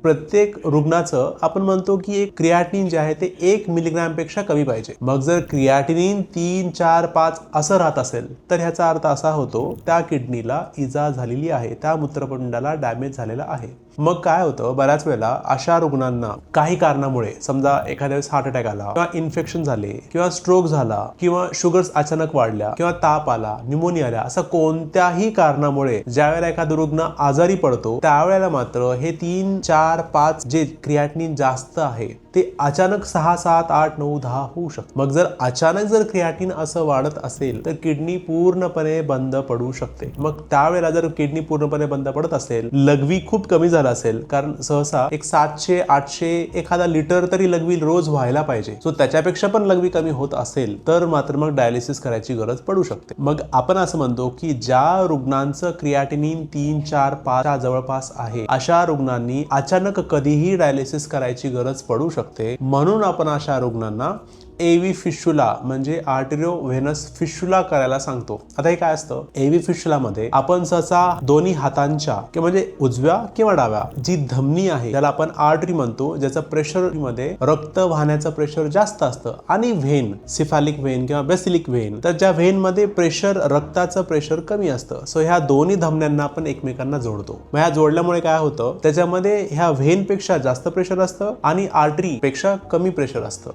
प्रत्येक रुग्णाचं आपण म्हणतो की एक क्रिएटिनिन जे आहे ते 1 मिलीग्रॅम पेक्षा कमी पाहिजे। मग जर क्रिएटिनिन 3, 4, 5 असं राहत असेल तर ह्याचा अर्थ असा होतो त्या किडनीला इजा झालेली आहे, त्या मूत्रपिंडाला डॅमेज झालेला आहे। मग काय होतं, बऱ्याच वेळेला अशा रुग्णांना काही कारणामुळे, समजा एखाद्या वेळेस हार्ट अटॅक आला किंवा इन्फेक्शन झाले किंवा स्ट्रोक झाला किंवा शुगर्स अचानक वाढल्या किंवा ताप आला, न्यूमोनिया आला, असं कोणत्याही कारणामुळे ज्यावेळेला एखादा रुग्ण आजारी पडतो त्यावेळेला मात्र हे 3, 4, 5 जे क्रिएटिनिन जास्त आहे ते अचानक 6, 7, 8, 9, 10 होऊ शकतं। मग जर अचानक जर क्रिएटिनिन असं वाढत असेल तर किडनी पूर्णपणे बंद पडू शकते। मग त्यावेळेला जर किडनी पूर्णपणे बंद पडत असेल, लघवी खूप कमी झाला असेल, कारण सहसा एक 700, 800 एखादा लिटर तरी लघवी रोज व्हायला पाहिजे, सो त्याच्यापेक्षा पण लघवी कमी होत असेल तर मात्र मग डायलिसिस करायची गरज पडू शकते। मग आपण असं म्हणतो की ज्या रुग्णांचं क्रिएटिनिन 3, 4, 5 च्या जवळपास आहे अशा रुग्णांनी अचानक कधीही डायलिसिस करायची गरज पडू शकते। म्हणून आपण अशा रुग्णांना एव्ही फिस्टुला म्हणजे आर्टेरिओ व्हेनस फिस्टुला करायला सांगतो। आता हे काय असतं, एव्ही फिस्टुला मध्ये आपण सहसा दोन्ही हातांच्या किंवा म्हणजे उजव्या किंवा डाव्या जी धमनी आहे त्याला आपण आर्टरी म्हणतो, ज्याचं प्रेशर मध्ये रक्त वाहण्याचं प्रेशर जास्त असतं, आणि व्हेन सिफॅलिक व्हेन किंवा बेसिलिक व्हेन तर ज्या व्हेन मध्ये प्रेशर रक्ताचं प्रेशर कमी असतं। सो ह्या दोन्ही धमन्यांना आपण एकमेकांना जोडतो। मग ह्या जोडल्यामुळे काय होतं, त्याच्यामध्ये ह्या व्हेन पेक्षा जास्त प्रेशर असतं आणि आर्टरी पेक्षा कमी प्रेशर असतं।